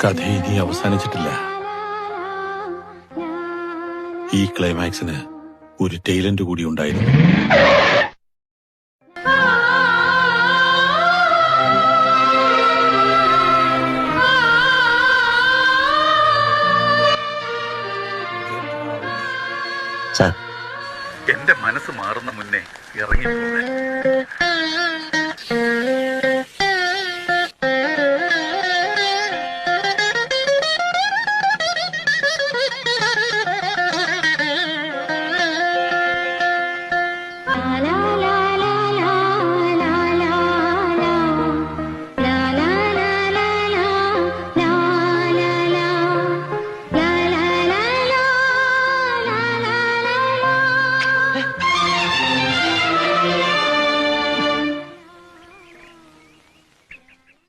കഥ ഇനി അവസാനിച്ചിട്ടില്ല. ഈ ക്ലൈമാക്സിന് ഒരു ടൈലന്റ് കൂടി ഉണ്ടായിരുന്നു. എന്റെ മനസ്സ് മാറുന്ന മുന്നേ ഇറങ്ങി